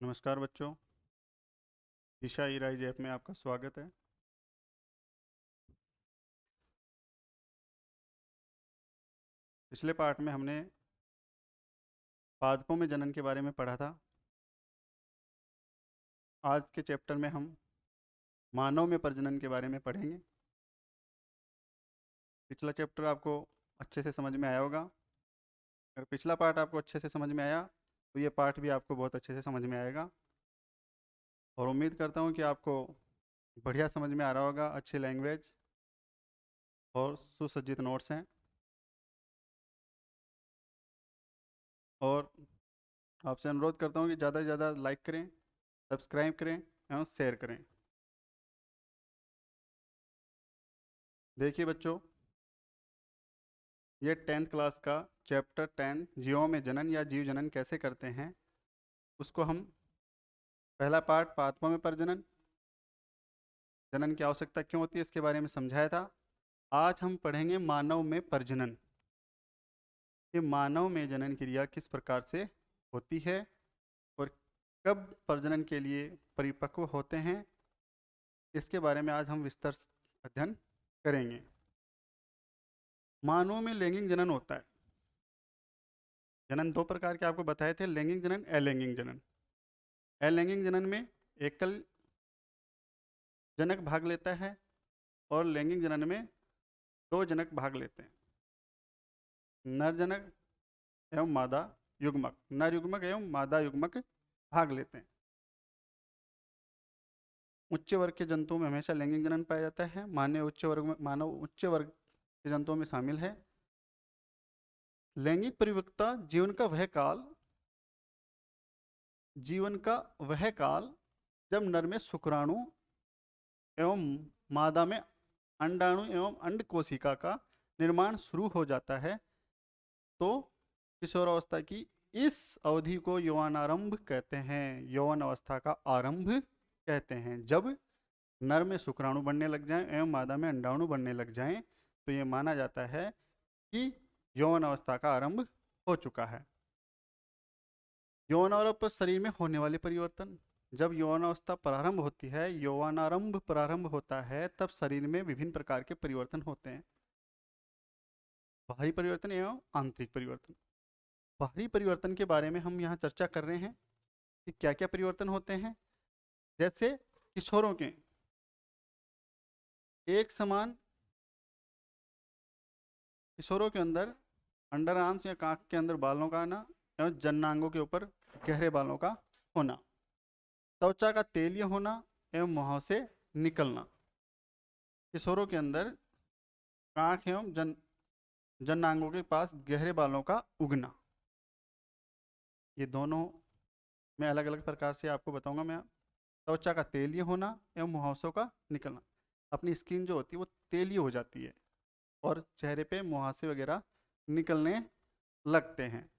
नमस्कार बच्चों। दिशा ई rise app में आपका स्वागत है। पिछले पार्ट में हमने पादपों में जनन के बारे में पढ़ा था। आज के चैप्टर में हम मानव में प्रजनन के बारे में पढ़ेंगे। पिछला चैप्टर आपको अच्छे से समझ में आया होगा। अगर पिछला पार्ट आपको अच्छे से समझ में आया तो ये पार्ट भी आपको बहुत अच्छे से समझ में आएगा। और उम्मीद करता हूँ कि आपको बढ़िया समझ में आ रहा होगा, अच्छी लैंग्वेज और सुसज्जित नोट्स हैं। और आपसे अनुरोध करता हूँ कि ज़्यादा से ज़्यादा लाइक करें, सब्सक्राइब करें एवं शेयर करें। देखिए बच्चों, ये 10th क्लास का चैप्टर 10 जीवों में जनन या जीव जनन कैसे करते हैं, उसको हम पहला पार्ट पादपों में प्रजनन, जनन की आवश्यकता क्यों होती है इसके बारे में समझाया था। आज हम पढ़ेंगे मानव में प्रजनन। कि मानव में जनन क्रिया किस प्रकार से होती है और कब प्रजनन के लिए परिपक्व होते हैं, इसके बारे में आज हम विस्तार से अध्ययन करेंगे। मानव में लैंगिक जनन होता है। जनन दो प्रकार के आपको बताए थे, लैंगिक जनन, अलैंगिक जनन। अलैंगिक जनन में एकल जनक भाग लेता है और लैंगिक जनन में दो जनक भाग लेते हैं। नर जनक एवं मादा युग्मक, नर युग्मक एवं मादा युग्मक भाग लेते हैं। उच्च वर्ग के जंतुओं में हमेशा लैंगिक जनन पाया जाता है। मानव उच्च वर्ग के जंतुओं में शामिल है। लैंगिक परिपक्वता जीवन का वह काल जब नर में शुक्राणु एवं मादा में अंडाणु एवं अंड कोशिका का निर्माण शुरू हो जाता है। तो किशोरावस्था की इस अवधि को यौवनारंभ कहते हैं। यौवन अवस्था का आरंभ कहते हैं। जब नर में शुक्राणु बनने लग जाएं एवं मादा में अंडाणु बनने लग जाएं तो ये माना जाता है कि यौवन अवस्था का आरंभ हो चुका है। यौवनारंभ पर शरीर में होने वाले परिवर्तन। जब यौवनावस्था प्रारंभ होती है, यौवनारंभ प्रारंभ होता है, तब शरीर में विभिन्न प्रकार के परिवर्तन होते हैं। बाहरी परिवर्तन एवं आंतरिक परिवर्तन। बाहरी परिवर्तन के बारे में हम यहाँ चर्चा कर रहे हैं कि क्या क्या परिवर्तन होते हैं। जैसे किशोरों के एक समान किशोरों के अंदर अंडर आर्म्स या कांख के अंदर बालों का आना एवं जन्नांगों के ऊपर गहरे बालों का होना, त्वचा का तेलीय होना एवं मुंह से निकलना। किशोरों के अंदर कांख एवं जन्नांगों के पास गहरे बालों का उगना। ये दोनों मैं अलग अलग प्रकार से आपको बताऊंगा। मैं त्वचा का तेलीय होना एवं मुहासों का निकलना। अपनी स्किन जो होती है वो तेलीय हो जाती है और चेहरे पे मुहासे वगैरह निकलने लगते हैं।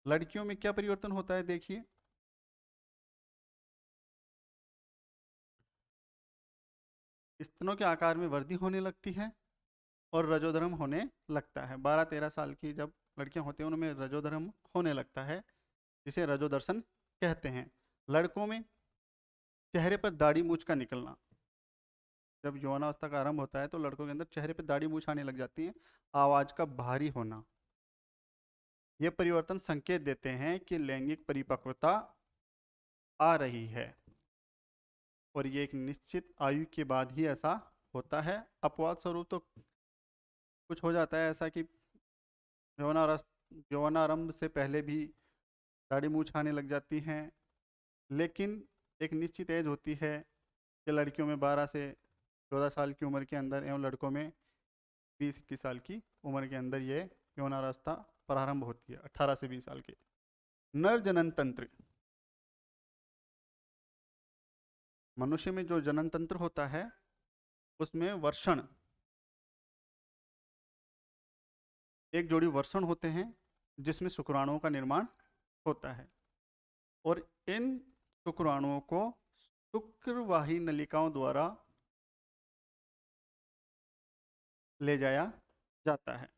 लड़कियों में क्या परिवर्तन होता है, देखिए। स्तनों के आकार में वृद्धि होने लगती है और रजोधर्म होने लगता है। 12-13 साल की जब लड़कियां होती हैं उनमें रजोधर्म होने लगता है, जिसे रजोदर्शन कहते हैं। लड़कों में चेहरे पर दाढ़ी मूछ का निकलना। जब यौवनावस्था का आरंभ होता है तो लड़कों के अंदर चेहरे पर दाढ़ी मूछ आने लग जाती है। आवाज का भारी होना। ये परिवर्तन संकेत देते हैं कि लैंगिक परिपक्वता आ रही है और ये एक निश्चित आयु के बाद ही ऐसा होता है। अपवाद स्वरूप तो कुछ हो जाता है ऐसा कि यौवनारंभ से पहले भी दाढ़ी मूछ आने लग जाती हैं, लेकिन एक निश्चित एज होती है कि लड़कियों में 12 से 14 साल की उम्र के अंदर एवं लड़कों में 20-21 साल की उम्र के अंदर ये यौनावस्था प्रारंभ होती है, 18 से 20 साल के। नर जनन तंत्र। मनुष्य में जो जनन तंत्र होता है उसमें वर्षण, एक जोड़ी वर्षण होते हैं जिसमें शुक्राणुओं का निर्माण होता है और इन शुक्राणुओं को शुक्रवाही नलिकाओं द्वारा ले जाया जाता है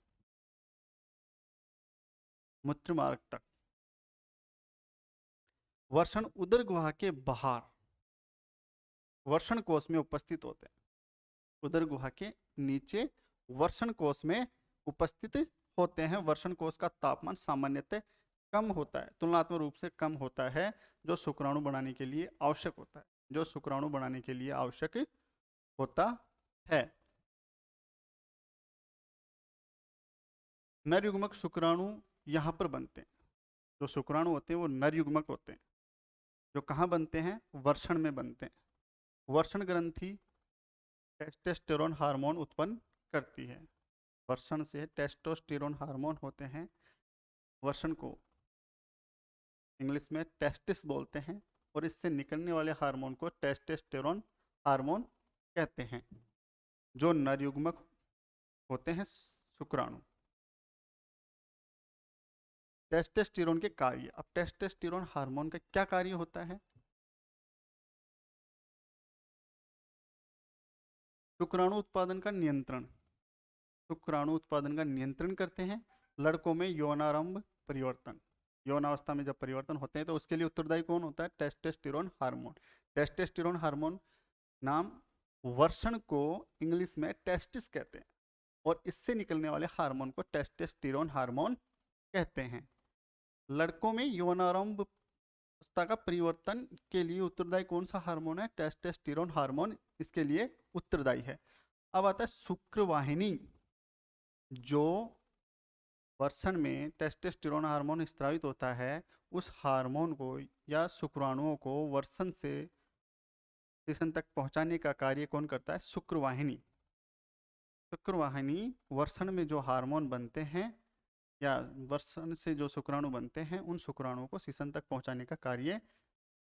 मूत्र मार्ग तक। वर्षण उदर गुहा के बाहर वर्षण कोश में उपस्थित होते हैं। उदर गुहा के नीचे वर्षण कोश में उपस्थित होते हैं। वर्षण कोश का तापमान सामान्यतः कम होता है, तुलनात्मक रूप से कम होता है, जो शुक्राणु बनाने के लिए आवश्यक होता है, जो शुक्राणु बनाने के लिए आवश्यक होता है। नर युग्मक शुक्राणु यहाँ पर बनते हैं। जो शुक्राणु होते हैं वो नर युग्मक होते हैं, जो कहाँ बनते हैं? वर्षण में बनते हैं। वर्षण ग्रंथि टेस्टोस्टेरोन हार्मोन उत्पन्न करती है। वर्षण से टेस्टोस्टेरोन हार्मोन होते हैं। वर्षण को इंग्लिश में टेस्टिस बोलते हैं और इससे निकलने वाले हार्मोन को टेस्टोस्टेरोन हार्मोन कहते हैं, जो नर युग्मक होते हैं शुक्राणु। टेस्टोस्टेरोन के कार्य। अब टेस्टोस्टेरोन हार्मोन का क्या कार्य होता है? शुक्राणु उत्पादन का नियंत्रण। शुक्राणु उत्पादन का नियंत्रण करते हैं। लड़कों में यौनारंभ परिवर्तन, यौनावस्था में जब परिवर्तन होते हैं तो उसके लिए उत्तरदायी कौन होता है? Testosterone hormone. टेस्टोस्टेरोन हार्मोन नाम वर्षण को इंग्लिश में टेस्टिस कहते हैं और इससे निकलने वाले हार्मोन को टेस्टोस्टेरोन हार्मोन कहते हैं। लड़कों में यौनारंभ अवस्था का परिवर्तन के लिए उत्तरदायी कौन सा हार्मोन है? टेस्टोस्टेरोन हार्मोन इसके लिए उत्तरदायी है। अब आता है शुक्रवाहिनी। जो वर्षण में टेस्टोस्टेरोन हार्मोन स्रावित होता है, उस हार्मोन को या शुक्राणुओं को वर्षण से स्टेशन तक पहुंचाने का कार्य कौन करता है? शुक्रवाहिनी। शुक्रवाहिनी वर्षण में जो हार्मोन बनते हैं या वर्षण से जो शुक्राणु बनते हैं, उन शुक्राणुओं को सीसन तक पहुंचाने का कार्य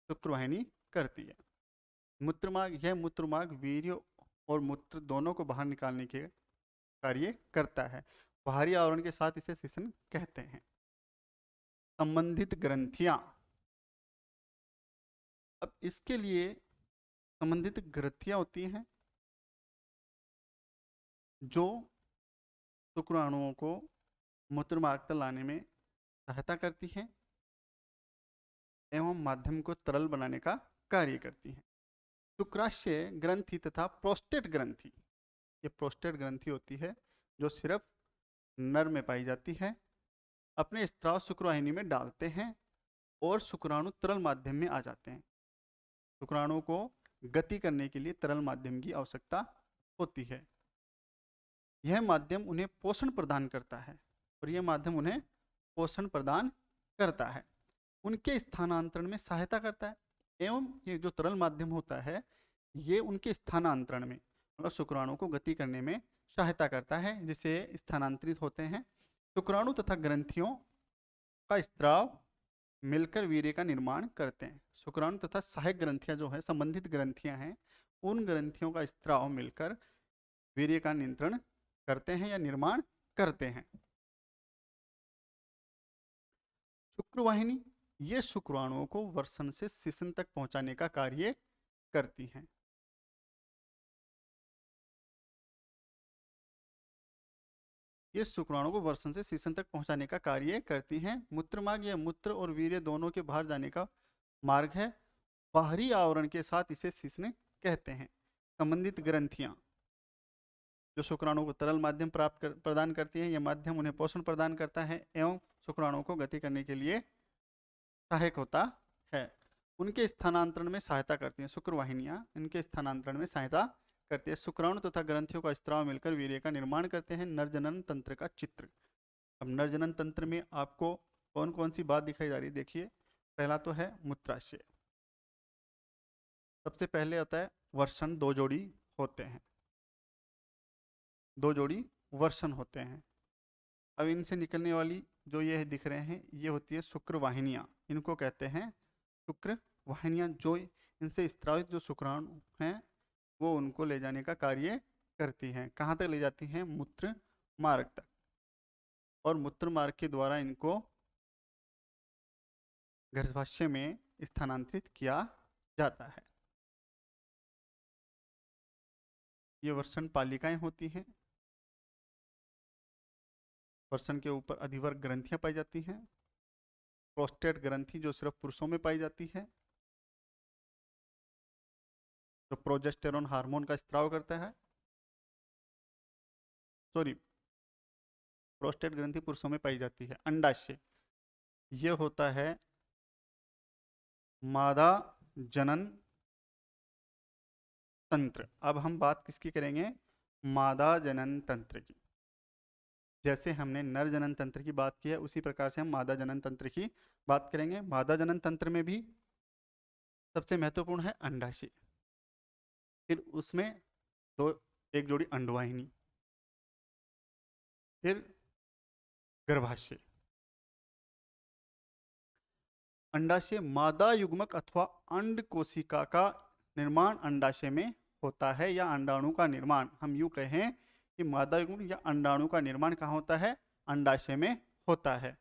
शुक्रवाहिनी करती है। मूत्रमार्ग। यह मूत्रमार्ग वीर्य और मूत्र दोनों को बाहर निकालने के कार्य करता है। बाहरी आवरण के साथ इसे सीसन कहते हैं। संबंधित ग्रंथियां। अब इसके लिए संबंधित ग्रंथियां होती हैं जो शुक्राणुओं को मूत्रमार्ग तक लाने में सहायता करती है एवं माध्यम को तरल बनाने का कार्य करती है। शुक्राशय ग्रंथि तथा प्रोस्टेट ग्रंथि। ये प्रोस्टेट ग्रंथि होती है जो सिर्फ नर में पाई जाती है। अपने स्त्राव शुक्रवाहिनी में डालते हैं और शुक्राणु तरल माध्यम में आ जाते हैं। शुक्राणु को गति करने के लिए तरल माध्यम की आवश्यकता होती है। यह माध्यम उन्हें पोषण प्रदान करता है और यह माध्यम उन्हें पोषण प्रदान करता है, उनके स्थानांतरण में सहायता करता है एवं ये जो तरल माध्यम होता है ये उनके स्थानांतरण में मतलब शुक्राणु को गति करने में सहायता करता है, जिसे स्थानांतरित होते हैं। शुक्राणु तथा ग्रंथियों का स्त्राव मिलकर वीर्य का निर्माण करते हैं। शुक्राणु तथा सहायक ग्रंथियां जो है, संबंधित ग्रंथियां हैं, उन ग्रंथियों का स्त्राव मिलकर वीर्य का नियंत्रण करते हैं या निर्माण करते हैं। शुक्रवाहिनी ये शुक्राणुओं को वर्षण से शिशन तक पहुंचाने का कार्य करती हैं। ये शुक्राणुओं को वर्षण से शिशन तक पहुंचाने का कार्य करती हैं। मूत्रमार्ग या मूत्र और वीर्य दोनों के बाहर जाने का मार्ग है। बाहरी आवरण के साथ इसे शिशन कहते हैं। संबंधित ग्रंथियां जो शुक्राणु को तरल माध्यम प्रदान करती है, यह माध्यम उन्हें पोषण प्रदान करता है एवं शुक्राणुओं को गति करने के लिए सहायक होता है। उनके स्थानांतरण में सहायता करती हैं। शुक्रवाहिनियां इनके स्थानांतरण में सहायता करती है। शुक्राणु तथा ग्रंथियों का स्त्राव मिलकर वीर्य का निर्माण करते हैं। नरजनन तंत्र का चित्र। अब नरजनन तंत्र में आपको कौन कौन सी बात दिखाई जा रही है? देखिए, पहला तो है मूत्राशय। सबसे पहले आता है वर्षण, 2 जोड़ी होते हैं, 2 जोड़ी वर्षण होते हैं। अब इनसे निकलने वाली जो ये दिख रहे हैं ये होती है शुक्रवाहिनियां। इनको कहते हैं शुक्रवाहिनियां, जो इनसे स्त्रावित जो शुक्राणु हैं वो उनको ले जाने का कार्य करती हैं। कहाँ तक ले जाती हैं? मूत्र मार्ग तक, और मूत्र मार्ग के द्वारा इनको गर्भाशय में स्थानांतरित किया जाता है। ये वर्षण पालिकाएं होती हैं। वर्षण के ऊपर अधिवर्ग ग्रंथियां पाई जाती हैं। प्रोस्टेट ग्रंथि जो सिर्फ पुरुषों में पाई जाती है, जो प्रोजेस्टेरोन हार्मोन का स्त्राव करता है। सॉरी, प्रोस्टेट ग्रंथि पुरुषों में पाई जाती है। अंडाशय, ये होता है मादा जनन तंत्र। अब हम बात किसकी करेंगे? मादा जनन तंत्र की। जैसे हमने नर जनन तंत्र की बात की है, उसी प्रकार से हम मादा जनन तंत्र की बात करेंगे। मादा जनन तंत्र में भी सबसे महत्वपूर्ण है अंडाशय, फिर उसमें दो एक जोड़ी अंडवाहिनी, फिर गर्भाशय। अंडाशय मादा युग्मक अथवा अंड कोशिका का निर्माण अंडाशय में होता है, या अंडाणु का निर्माण, हम यूं कहें कि मादा युग्मक या अंडाणु का निर्माण कहाँ होता है? अंडाशय में होता है।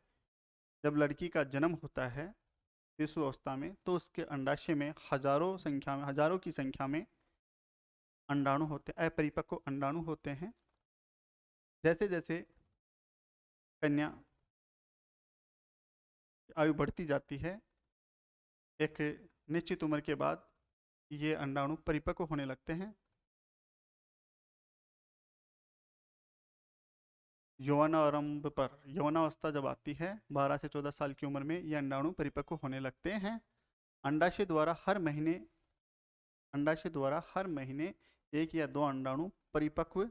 जब लड़की का जन्म होता है शिशु अवस्था में, तो उसके अंडाशय में हजारों की संख्या में अंडाणु होते, अपरिपक्व अंडाणु होते हैं। जैसे जैसे कन्या आयु बढ़ती जाती है, एक निश्चित उम्र के बाद ये अंडाणु परिपक्व होने लगते हैं। यौवनारंभ पर, यौवनावस्था जब आती है 12 से 14 साल की उम्र में, ये अंडाणु परिपक्व होने लगते हैं। अंडाशय द्वारा हर महीने एक या दो परिपक्व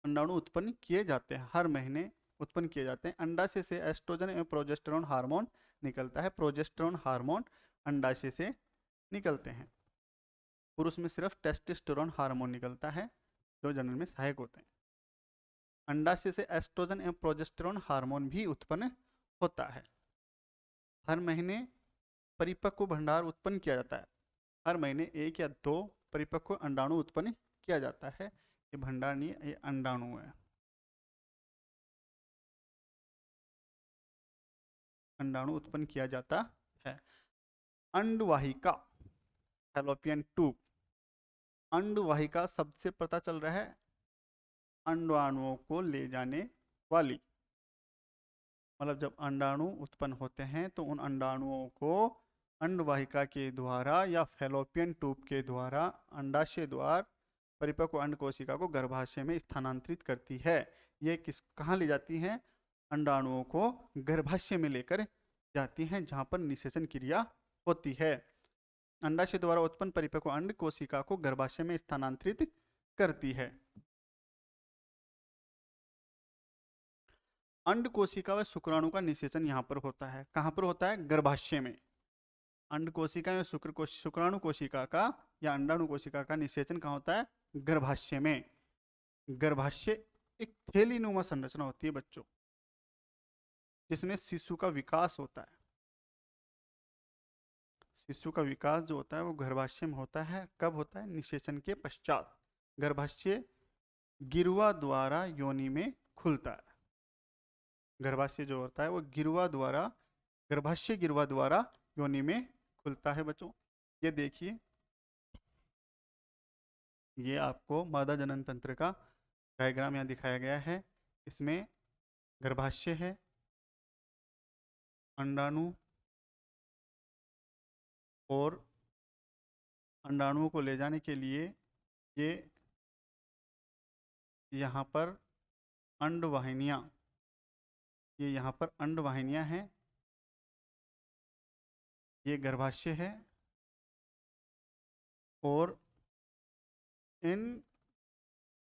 अंडाणु उत्पन्न किए जाते हैं। हर महीने उत्पन्न किए जाते हैं। अंडाशय से एस्ट्रोजन एवं प्रोजेस्टेरोन हार्मोन निकलता है। प्रोजेस्टेरोन हार्मोन अंडाशय से निकलते हैं। पुरुष में सिर्फ टेस्टोस्टेरोन हार्मोन निकलता है, जो जनन में सहायक होते हैं। अंडाशय से एस्ट्रोजन एवं प्रोजेस्टेरोन हार्मोन भी उत्पन्न होता है। हर महीने परिपक्व भंडार उत्पन्न किया जाता है। हर महीने एक या दो परिपक्व अंडाणु उत्पन्न किया जाता है। ये भंडार नहीं है, ये अंडाणु है। अंडाणु उत्पन्न किया जाता है। अंडवाहिका, फैलोपियन ट्यूब। अंडवाहिका सबसे पता चल रहा है अंडाणुओं को ले जाने वाली, मतलब जब अंडाणु उत्पन्न होते हैं तो उन अंडाणुओं को अंडवाहिका के द्वारा या फैलोपियन ट्यूब के द्वारा अंडाशय द्वार परिपक्व अंड कोशिका को गर्भाशय में स्थानांतरित करती है। ये कहाँ ले जाती हैं? अंडाणुओं को गर्भाशय में लेकर जाती हैं, जहाँ पर निषेचन क्रिया होती है। अंडाशय द्वारा उत्पन्न परिपक्व अंड कोशिका को गर्भाशय में स्थानांतरित करती है। अंड कोशिका व शुक्राणु का निषेचन यहाँ पर होता है। कहाँ पर होता है? गर्भाशय में। अंड कोशिका या शुक्राणु कोशिका का या अंडाणु कोशिका का निषेचन कहाँ होता है? गर्भाशय में। गर्भाशय एक थैलीनुमा संरचना होती है बच्चों, जिसमें शिशु का विकास होता है। शिशु का विकास जो होता है वो गर्भाशय में होता है। कब होता है? निषेचन के पश्चात। गर्भाशय गिरुआ द्वारा योनि में खुलता है। गर्भाशय जो होता है वो गर्भाशय गिरुआ द्वारा योनि में खुलता है बच्चों। ये देखिए, ये आपको मादा जनन तंत्र का डायग्राम यहाँ दिखाया गया है। इसमें गर्भाशय है, अंडाणु और अंडाणुओं को ले जाने के लिए ये यहाँ पर अंडवाहिनियाँ, ये यहाँ पर अंडवाहिनियाँ हैं। ये गर्भाशय है और इन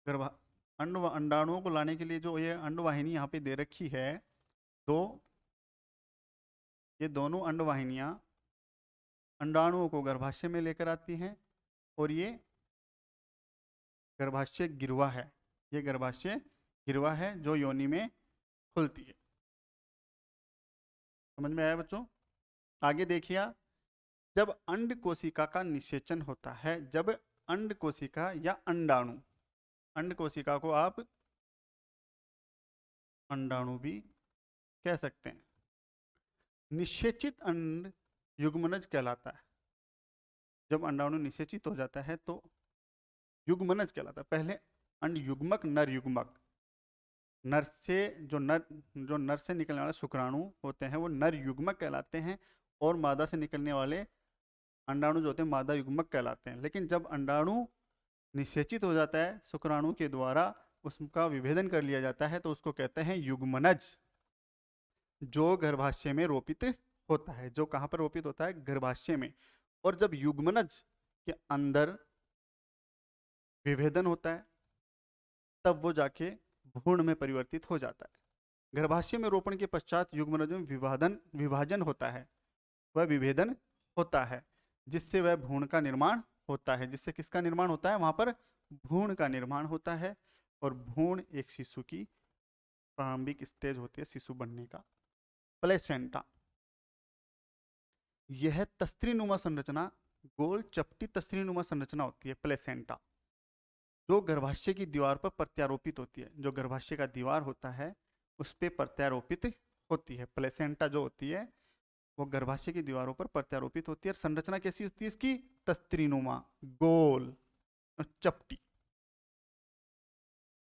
अंडाणुओं को लाने के लिए जो ये अंडवाहिनी यहाँ पे दे रखी है, ये दोनों अंडवाहिनियाँ अंडाणुओं को गर्भाशय में लेकर आती हैं, और ये गर्भाशय गिरुआ है। ये गर्भाशय गिरुआ है जो योनि में खुलती है। समझ में आया बच्चों? आगे देखिए, जब अंड कोशिका का निषेचन होता है, जब अंड कोशिका या अंडाणु, अंड कोशिका को आप अंडाणु भी कह सकते हैं, निषेचित अंड युग्मनज कहलाता है। जब अंडाणु निषेचित हो जाता है तो युग्मनज कहलाता है। पहले अंड युग्मक, नर युग्मक, जो नर से निकलने वाले शुक्राणु होते हैं वो नर युग्मक कहलाते हैं, और मादा से निकलने वाले अंडाणु जो होते हैं मादा युग्मक कहलाते हैं। लेकिन जब अंडाणु निषेचित हो जाता है शुक्राणु के द्वारा, उसका विभेदन कर लिया जाता है, तो उसको कहते हैं युग्मनज, जो गर्भाशय में रोपित होता है। जो कहाँ पर रोपित होता है? गर्भाशय में। और जब युग्मनज के अंदर विभेदन होता है तब वो जाके भ्रूण में परिवर्तित हो जाता है। गर्भाशय में रोपण के पश्चात युग्मनज में विभाजन होता है, वह विभेदन होता है, जिससे वह भ्रूण का निर्माण होता है। जिससे किसका निर्माण होता है? वहां पर भ्रूण का निर्माण होता है। और भ्रूण एक शिशु की प्रारंभिक स्टेज होती है शिशु बनने का। प्लेसेंटा, यह तस्त्रीनुमा संरचना, गोल चपटी तस्त्रीनुमा संरचना होती है प्लेसेंटा, जो गर्भाशय की दीवार पर प्रत्यारोपित होती है। जो गर्भाशय का दीवार होता है उस पर प्रत्यारोपित होती है। प्लेसेंटा जो होती है वो गर्भाशय की दीवारों पर प्रत्यारोपित होती है। और संरचना कैसी होती है इसकी? तस्त्रीनुमा, गोल और चपटी,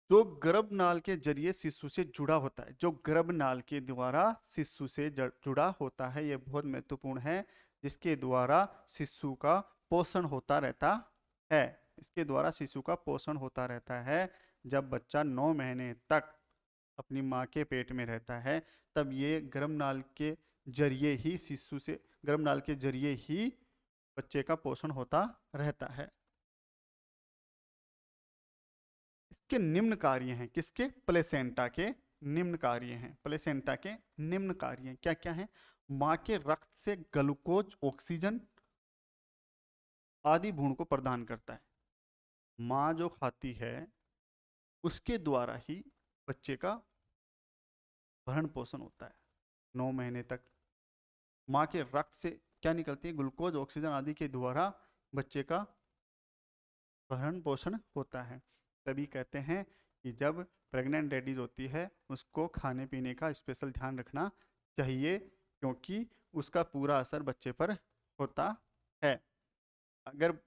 जो गर्भनाल के जरिए शिशु से जुड़ा होता है। जो गर्भनाल के द्वारा शिशु से जुड़ा होता है, यह बहुत महत्वपूर्ण है, जिसके द्वारा शिशु का पोषण होता रहता है। इसके द्वारा शिशु का पोषण होता रहता है। जब बच्चा 9 महीने तक अपनी माँ के पेट में रहता है तब ये गर्भनाल के जरिए ही गर्भनाल के जरिए ही बच्चे का पोषण होता रहता है। इसके निम्न कार्य हैं। किसके? प्लेसेंटा के निम्न कार्य हैं। प्लेसेंटा के निम्न कार्य क्या क्या हैं? माँ के रक्त से ग्लूकोज, ऑक्सीजन आदि भ्रूण को प्रदान करता है। माँ जो खाती है उसके द्वारा ही बच्चे का भरण पोषण होता है। 9 महीने तक माँ के रक्त से क्या निकलती है? ग्लूकोज, ऑक्सीजन आदि के द्वारा बच्चे का भरण पोषण होता है। तभी कहते हैं कि जब प्रेग्नेंट लेडीज होती है उसको खाने पीने का स्पेशल ध्यान रखना चाहिए, क्योंकि उसका पूरा असर बच्चे पर होता है। अगर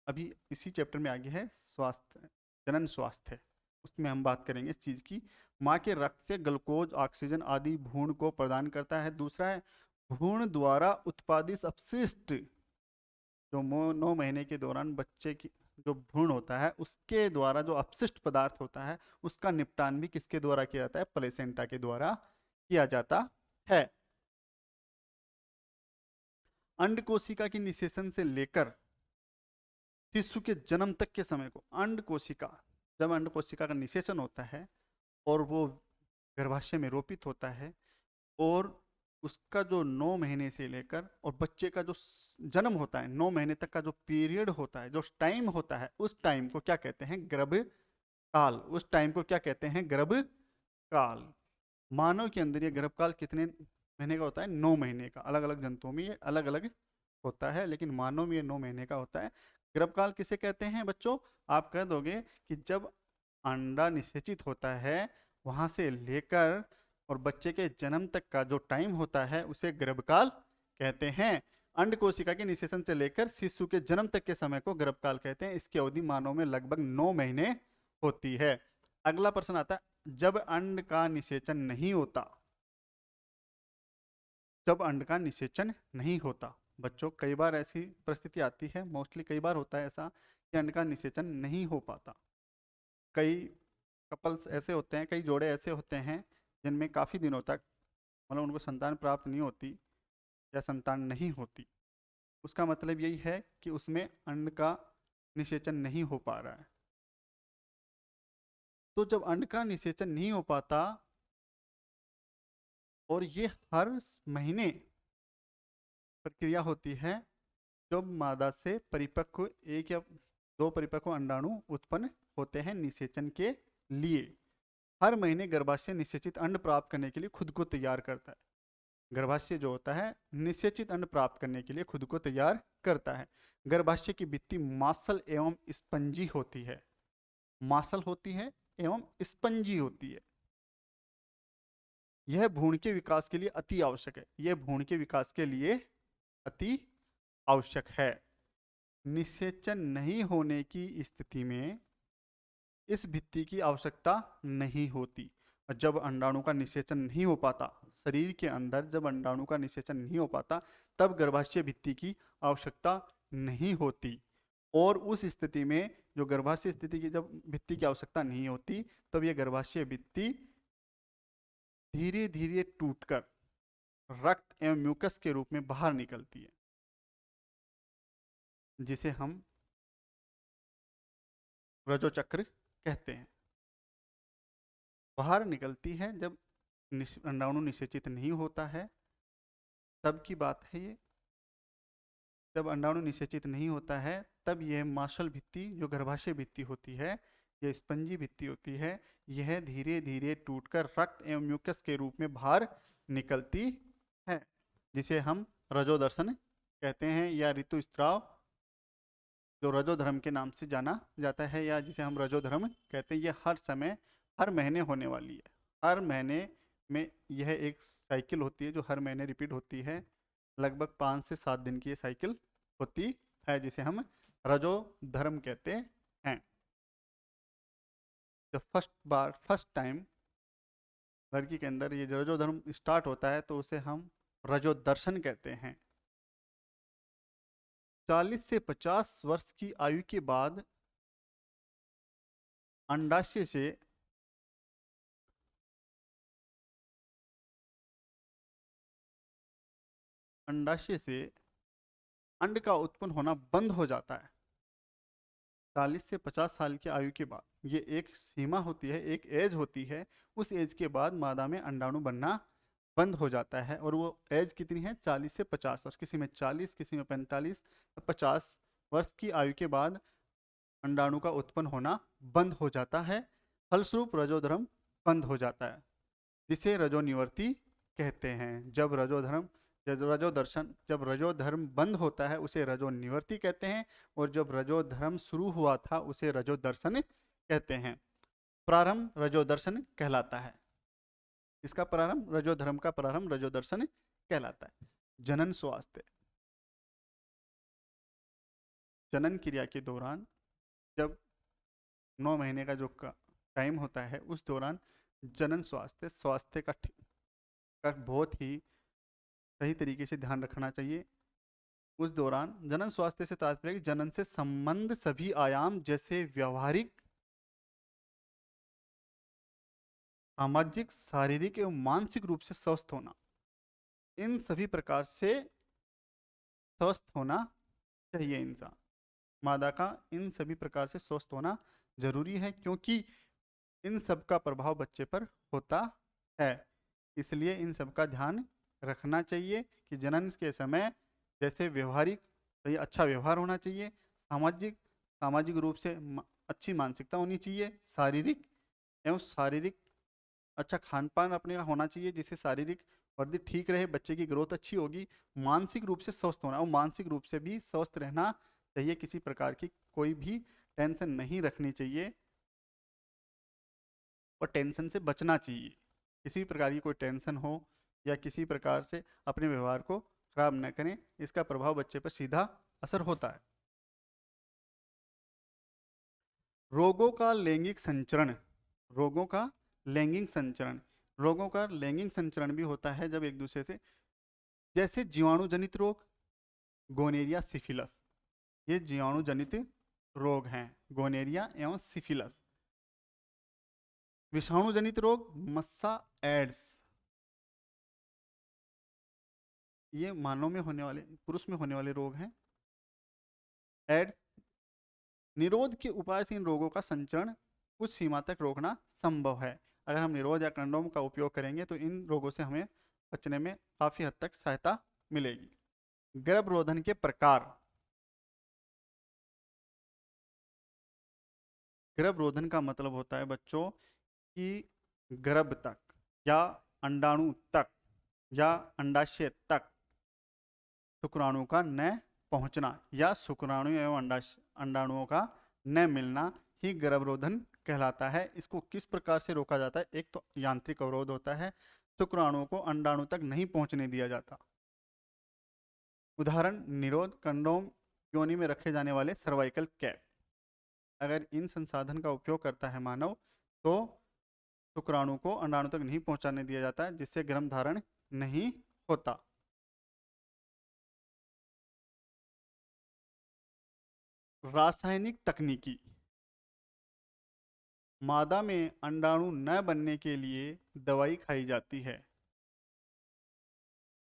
अभी इसी चैप्टर में आगे है स्वास्थ्य, जनन स्वास्थ्य, उसमें हम बात करेंगे इस चीज़ की। माँ के रक्त से ग्लूकोज, ऑक्सीजन आदि भ्रूण को प्रदान करता है। दूसरा है भ्रूण द्वारा उत्पादित अपशिष्ट, जो 9 महीने के दौरान बच्चे की जो भ्रूण होता है उसके द्वारा जो अपशिष्ट पदार्थ होता है उसका निपटान भी किसके द्वारा किया जाता है? प्लेसेंटा के द्वारा किया जाता है। अंड कोशिका की निषेचन से लेकर शिशु के जन्म तक के समय को जब अंड कोशिका का निषेचन होता है और वो गर्भाशय में रोपित होता है, और उसका जो 9 महीने से लेकर और बच्चे का जो जन्म होता है 9 महीने तक का जो पीरियड होता है, जो टाइम होता है, उस टाइम को क्या कहते हैं? गर्भकाल। उस टाइम को क्या कहते हैं? गर्भकाल। मानव के अंदर ये गर्भकाल कितने महीने का होता है? 9 महीने का। अलग अलग जंतुओं में ये अलग अलग होता है, लेकिन मानव में ये 9 महीने का होता है। गर्भकाल किसे कहते हैं बच्चों? आप कह दोगे कि जब अंडा निषेचित होता है वहां से लेकर और बच्चे के जन्म तक का जो टाइम होता है उसे गर्भकाल कहते हैं। अंड कोशिका के निषेचन से लेकर शिशु के जन्म तक के समय को गर्भकाल कहते हैं। इसकी अवधि मानव में लगभग 9 महीने होती है। अगला प्रश्न आता है, जब अंड का निषेचन नहीं होता, जब अंड का निषेचन नहीं होता बच्चों, कई बार ऐसी परिस्थिति आती है, मोस्टली कई बार होता है ऐसा कि अंड का निषेचन नहीं हो पाता। कई कपल्स ऐसे होते हैं, कई जोड़े ऐसे होते हैं जिनमें काफ़ी दिनों तक मतलब उनको संतान प्राप्त नहीं होती या संतान नहीं होती। उसका मतलब यही है कि उसमें अंड का निषेचन नहीं हो पा रहा है। तो जब अंड का निषेचन नहीं हो पाता और ये हर महीने प्रक्रिया होती है, जब मादा से परिपक्व 1 या 2 परिपक्व अंडाणु उत्पन्न होते हैं निषेचन के लिए। हर महीने गर्भाशय निषेचित अंड प्राप्त करने के लिए खुद को तैयार करता है। गर्भाशय जो होता है निषेचित अंड प्राप्त करने के लिए खुद को तैयार करता है। गर्भाशय की भित्ति मांसल एवं स्पंजी होती है। मांसल होती है एवं स्पंजी होती है। यह भ्रूण के विकास के लिए अति आवश्यक है। यह भ्रूण के विकास के लिए अति आवश्यक है। निषेचन नहीं होने की स्थिति में इस भित्ति की आवश्यकता नहीं होती। और जब अंडाणु का निषेचन नहीं हो पाता, शरीर के अंदर जब अंडाणु का निषेचन नहीं हो पाता, तब गर्भाशय भित्ति की आवश्यकता नहीं होती। और उस स्थिति में, जो गर्भाशय स्थिति की जब भित्ति की आवश्यकता नहीं होती, तब यह गर्भाशय भित्ति धीरे धीरे टूटकर रक्त एवं म्यूकस के रूप में बाहर निकलती है, जिसे हम रजोचक्र कहते हैं। बाहर निकलती है जब अंडाणु निषेचित नहीं होता है, तब की बात है ये। जब अंडाणु निषेचित नहीं होता है, तब यह मांसल भित्ति, जो गर्भाशय भित्ति होती है, यह स्पंजी भित्ति होती है, यह धीरे धीरे टूटकर रक्त एवं म्यूकस के रूप में बाहर निकलती है, जिसे हम रजोदर्शन कहते हैं, या ऋतुस्राव, जो रजोधर्म के नाम से जाना जाता है, या जिसे हम रजोधर्म कहते हैं। यह हर समय, हर महीने होने वाली है। हर महीने में यह एक साइकिल होती है, जो हर महीने रिपीट होती है। लगभग 5 से 7 दिन की ये साइकिल होती है, जिसे हम रजोधर्म कहते हैं। जब फर्स्ट टाइम लड़की के अंदर ये रजोधर्म स्टार्ट होता है, तो उसे हम रजोदर्शन कहते हैं। 40 से 50 वर्ष की आयु के बाद अंडाशय से अंड का उत्पन्न होना बंद हो जाता है। 40 से 50 साल की आयु के बाद, ये एक सीमा होती है, एक एज होती है। उस एज के बाद मादा में अंडाणु बनना बंद हो जाता है। और वो एज कितनी है? 40 से 50 वर्ष। किसी में 40, किसी में 45, 50 वर्ष की आयु के बाद अंडाणु का उत्पन्न होना बंद हो जाता है। फलस्वरूप रजोधर्म बंद हो जाता है, जिसे रजोनिवर्ती कहते हैं। जब रजोधर्म बंद होता है, उसे रजोनिवर्ती कहते हैं। और जब रजोधर्म शुरू हुआ था, उसे रजोदर्शन कहते हैं। प्रारंभ रजोदर्शन कहलाता है। इसका प्रारंभ, रजोधर्म का प्रारंभ रजोदर्शन कहलाता है। जनन स्वास्थ्य, जनन क्रिया के दौरान, जब 9 महीने का जो टाइम होता है, उस दौरान जनन स्वास्थ्य का बहुत ही सही तरीके से ध्यान रखना चाहिए। उस दौरान जनन स्वास्थ्य से तात्पर्य जनन से संबंध सभी आयाम, जैसे व्यवहारिक, सामाजिक, शारीरिक एवं मानसिक रूप से स्वस्थ होना, इन सभी प्रकार से स्वस्थ होना चाहिए इंसान। मादा का इन सभी प्रकार से स्वस्थ होना जरूरी है, क्योंकि इन सब का प्रभाव बच्चे पर होता है। इसलिए इन सब का ध्यान रखना चाहिए कि जनन के समय जैसे व्यवहारिक, सही अच्छा व्यवहार होना चाहिए, सामाजिक रूप से अच्छी मानसिकता होनी चाहिए, शारीरिक अच्छा खान पान अपने का होना चाहिए, जिससे शारीरिक वर्धि ठीक रहे, बच्चे की ग्रोथ अच्छी होगी। मानसिक रूप से स्वस्थ होना, और मानसिक रूप से भी स्वस्थ रहना चाहिए। किसी प्रकार की कोई भी टेंशन नहीं रखनी चाहिए, और टेंशन से बचना चाहिए। किसी प्रकार की कोई टेंशन हो या किसी प्रकार से अपने व्यवहार को खराब न करें, इसका प्रभाव बच्चे पर सीधा असर होता है। रोगों का लैंगिक संचरण, रोगों का लैंगिक संचरण, रोगों का लैंगिक संचरण भी होता है जब एक दूसरे से, जैसे जीवाणु जनित रोग, गोनेरिया, सिफिलिस, ये जीवाणु जनित रोग हैं, गोनेरिया एवं सिफिलिस। विषाणु जनित रोग, मस्सा, एड्स, ये मानव में होने वाले, पुरुष में होने वाले रोग हैं। एड्स, निरोध के उपाय से इन रोगों का संचरण कुछ सीमा तक रोकना संभव है। अगर हम निरोध या कंडोम का उपयोग करेंगे, तो इन रोगों से हमें बचने में काफी हद तक सहायता मिलेगी। गर्भरोधन के प्रकार, गर्भरोधन का मतलब होता है बच्चों कि गर्भ तक, या अंडाणु तक, या अंडाशय तक शुक्राणु का न पहुंचना, या शुक्राणु एवं अंडाणुओं का न मिलना ही गर्भरोधन कहलाता है। इसको किस प्रकार से रोका जाता है? एक तो यांत्रिक अवरोध होता है, शुक्राणुओं को अंडाणु तक नहीं पहुंचने दिया जाता। उदाहरण, निरोध, कंडोम, योनि में रखे जाने वाले सर्वाइकल कैप। अगर इन संसाधन का उपयोग करता है मानव, तो शुक्राणु को अंडाणु तक नहीं पहुंचाने दिया जाता है, जिससे गर्भ धारण नहीं होता। रासायनिक तकनीकी। मादा में अंडाणु न बनने के लिए दवाई खाई जाती है,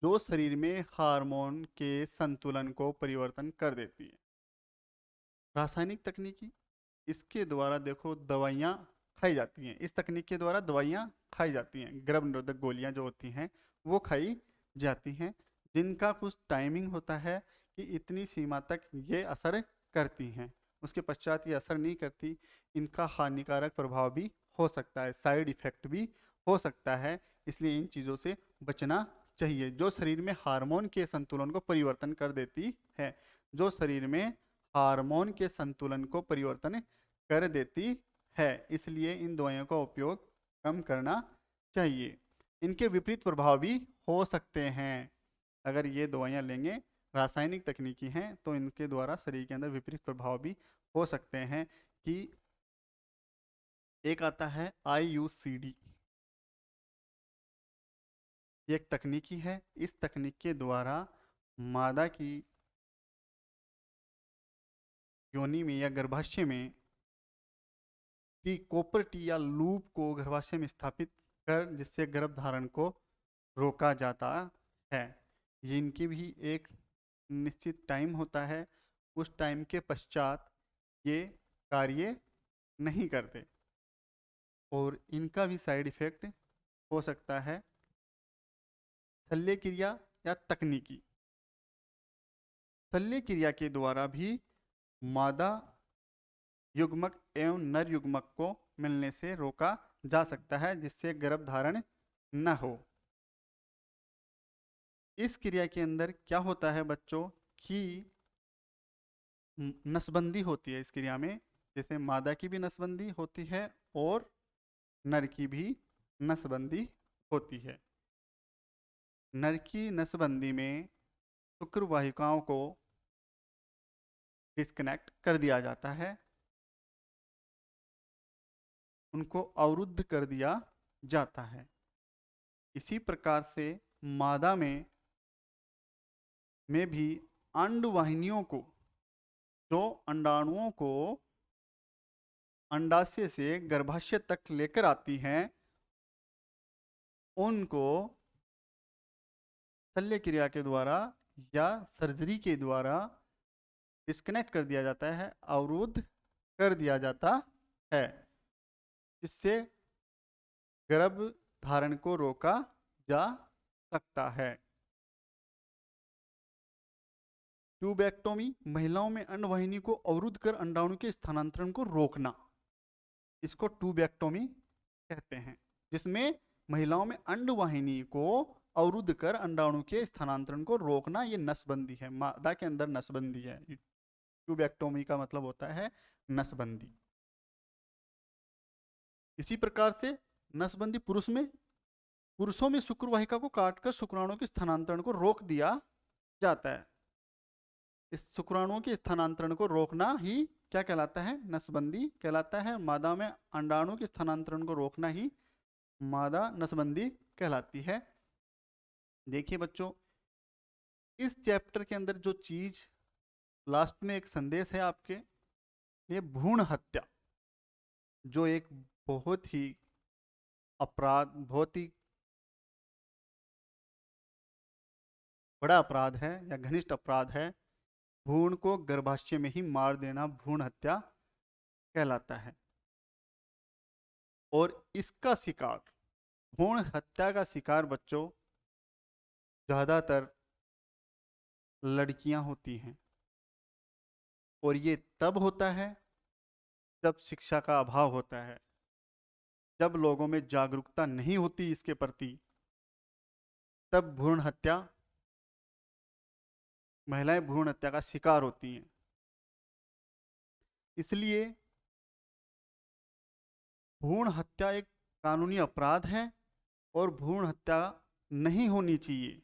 जो शरीर में हार्मोन के संतुलन को परिवर्तन कर देती है। रासायनिक तकनीकी, इसके द्वारा देखो दवाइयाँ खाई जाती हैं। इस तकनीक के द्वारा दवाइयाँ खाई जाती हैं, गर्भ निरोधक गोलियाँ जो होती हैं वो खाई जाती हैं, जिनका कुछ टाइमिंग होता है कि इतनी सीमा तक ये असर करती हैं, उसके पश्चात ये असर नहीं करती। इनका हानिकारक प्रभाव भी हो सकता है, साइड इफेक्ट भी हो सकता है, इसलिए इन चीज़ों से बचना चाहिए, जो शरीर में हार्मोन के संतुलन को परिवर्तन कर देती है, जो शरीर में हार्मोन के संतुलन को परिवर्तन कर देती है। इसलिए इन दवाइयों का उपयोग कम करना चाहिए। इनके विपरीत प्रभाव भी हो सकते हैं। अगर ये दवाइयाँ लेंगे, रासायनिक तकनीकी हैं, तो इनके द्वारा शरीर के अंदर विपरीत प्रभाव भी हो सकते हैं। कि एक आता है IUCD, ये एक तकनीकी है। इस तकनीक के द्वारा मादा की योनि में या गर्भाशय में की कॉपर टी या लूप को गर्भाशय में स्थापित कर, जिससे गर्भ धारण को रोका जाता है। ये इनकी भी एक निश्चित टाइम होता है, उस टाइम के पश्चात ये कार्य नहीं करते और इनका भी साइड इफेक्ट हो सकता है। शल्य क्रिया या तकनीकी। शल्य क्रिया के द्वारा भी मादा युग्मक एवं नर युग्मक को मिलने से रोका जा सकता है, जिससे गर्भ धारण न हो। इस क्रिया के अंदर क्या होता है बच्चों कि नसबंदी होती है इस क्रिया में, जैसे मादा की भी नसबंदी होती है और नर की भी नसबंदी होती है। नर की नसबंदी में शुक्र वाहिकाओं को डिस्कनेक्ट कर दिया जाता है, उनको अवरुद्ध कर दिया जाता है। इसी प्रकार से मादा में भी अंडवाहिनियों को, जो अंडाणुओं को अंडाशय से गर्भाशय तक लेकर आती हैं, उनको शल्य क्रिया के द्वारा या सर्जरी के द्वारा डिस्कनेक्ट कर दिया जाता है, अवरुद्ध कर दिया जाता है, जिससे गर्भ धारण को रोका जा सकता है। ट्यूबेक्टोमी, महिलाओं में अंडवाहिनी को अवरुद्ध कर अंडाणु के स्थानांतरण को रोकना, इसको ट्यूबेक्टोमी कहते हैं, जिसमें महिलाओं में अंडवाहिनी को अवरुद्ध कर अंडाणु के स्थानांतरण को रोकना, ये नसबंदी है, मादा के अंदर नसबंदी है। ट्यूबेक्टोमी का मतलब होता है नसबंदी। इसी प्रकार से नसबंदी पुरुषों में शुक्र वाहिका को काटकर शुक्राणुओं के स्थानांतरण को रोक दिया जाता है। इस शुक्राणुओं के स्थानांतरण को रोकना ही क्या कहलाता है? नसबंदी कहलाता है। मादा में अंडाणु के स्थानांतरण को रोकना ही मादा नसबंदी कहलाती है। देखिए बच्चों, इस चैप्टर के अंदर जो चीज लास्ट में एक संदेश है आपके, ये भ्रूण हत्या, जो एक बहुत ही बड़ा अपराध है या घनिष्ठ अपराध है। भ्रूण को गर्भाशय में ही मार देना भ्रूण हत्या कहलाता है। और इसका शिकार, भ्रूण हत्या का शिकार बच्चों ज्यादातर लड़कियां होती हैं, और ये तब होता है जब शिक्षा का अभाव होता है, जब लोगों में जागरूकता नहीं होती इसके प्रति, तब महिलाएं भ्रूण हत्या का शिकार होती हैं। इसलिए भ्रूण हत्या एक कानूनी अपराध है और भ्रूण हत्या नहीं होनी चाहिए।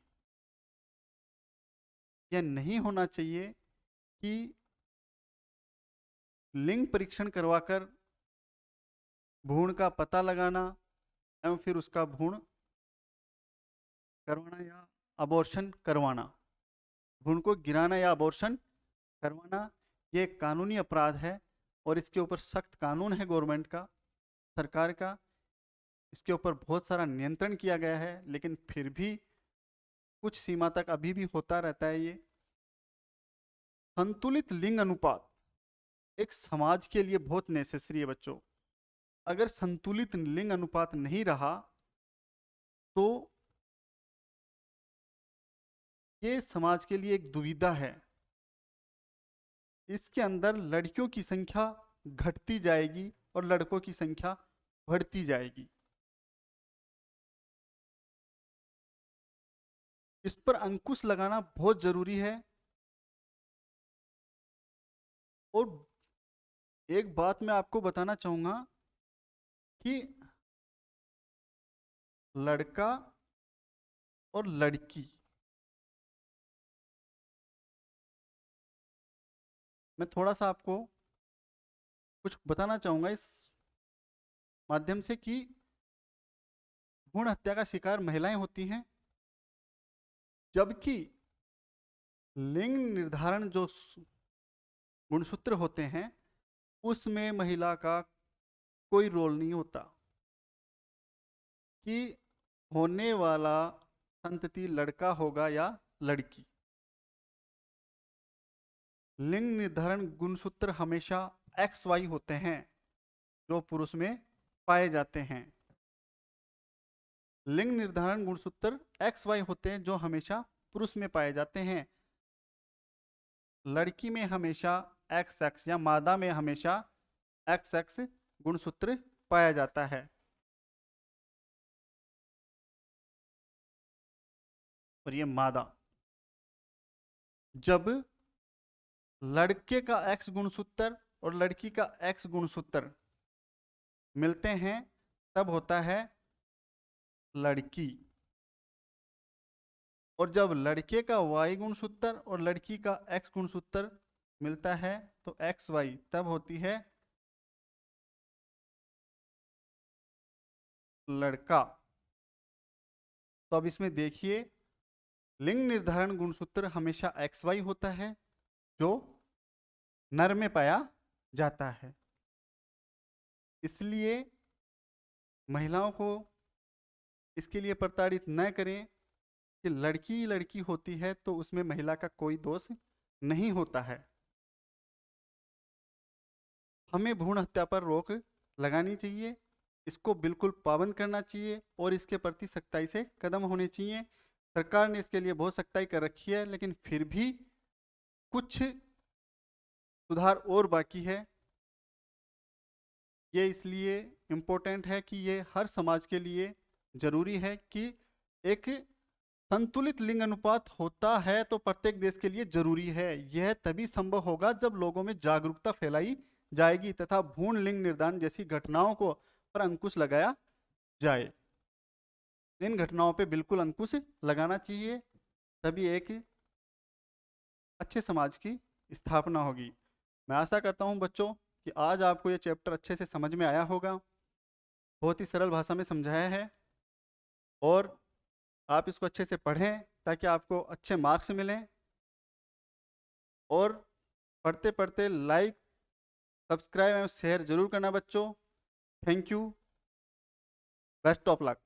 यह नहीं होना चाहिए कि लिंग परीक्षण करवाकर भ्रूण का पता लगाना एवं फिर उसका भ्रूण करवाना या अबॉर्शन करवाना, भ्रूण को गिराना या अबॉर्शन करवाना, ये एक कानूनी अपराध है और इसके ऊपर सख्त कानून है गवर्नमेंट का, सरकार का। इसके ऊपर बहुत सारा नियंत्रण किया गया है, लेकिन फिर भी कुछ सीमा तक अभी भी होता रहता है ये। संतुलित लिंग अनुपात एक समाज के लिए बहुत नेसेसरी है बच्चों। अगर संतुलित लिंग अनुपात नहीं रहा तो ये समाज के लिए एक दुविधा है। इसके अंदर लड़कियों की संख्या घटती जाएगी और लड़कों की संख्या बढ़ती जाएगी। इस पर अंकुश लगाना बहुत जरूरी है। और एक बात मैं आपको बताना चाहूंगा कि लड़का और लड़की, मैं थोड़ा सा आपको कुछ बताना चाहूंगा इस माध्यम से कि भ्रूण हत्या का शिकार महिलाएं होती हैं, जबकि लिंग निर्धारण जो गुणसूत्र होते हैं उसमें महिला का कोई रोल नहीं होता कि होने वाला संतति लड़का होगा या लड़की। लिंग निर्धारण गुणसूत्र हमेशा XY होते हैं जो पुरुष में पाए जाते हैं। लिंग निर्धारण गुणसूत्र XY होते हैं जो हमेशा पुरुष में पाए जाते हैं। लड़की में हमेशा XX या मादा में हमेशा XX गुणसूत्र पाया जाता है। और ये मादा, जब लड़के का X गुणसूत्र और लड़की का X गुणसूत्र मिलते हैं तब होता है लड़की। और जब लड़के का Y गुणसूत्र और लड़की का X गुणसूत्र मिलता है तो XY, तब होती है लड़का। तो अब इसमें देखिए, लिंग निर्धारण गुणसूत्र हमेशा XY होता है जो नर में पाया जाता है। इसलिए महिलाओं को इसके लिए प्रताड़ित न करें कि लड़की लड़की होती है तो उसमें महिला का कोई दोष नहीं होता है। हमें भ्रूण हत्या पर रोक लगानी चाहिए, इसको बिल्कुल पाबंद करना चाहिए और इसके प्रति सख्ताई से कदम होने चाहिए। सरकार ने इसके लिए बहुत सख्ताई कर रखी है, लेकिन फिर भी कुछ सुधार और बाकी है। ये इसलिए इम्पोर्टेंट है कि ये हर समाज के लिए जरूरी है कि एक संतुलित लिंग अनुपात होता है तो प्रत्येक देश के लिए जरूरी है। यह तभी संभव होगा जब लोगों में जागरूकता फैलाई जाएगी तथा भ्रूण लिंग निर्धारण जैसी घटनाओं को पर अंकुश लगाया जाए। इन घटनाओं पे बिल्कुल अंकुश लगाना चाहिए, तभी एक अच्छे समाज की स्थापना होगी। मैं आशा करता हूँ बच्चों कि आज आपको ये चैप्टर अच्छे से समझ में आया होगा। बहुत ही सरल भाषा में समझाया है और आप इसको अच्छे से पढ़ें ताकि आपको अच्छे मार्क्स मिलें। और पढ़ते पढ़ते लाइक, सब्सक्राइब एवं शेयर जरूर करना बच्चों। Thank you, best of luck.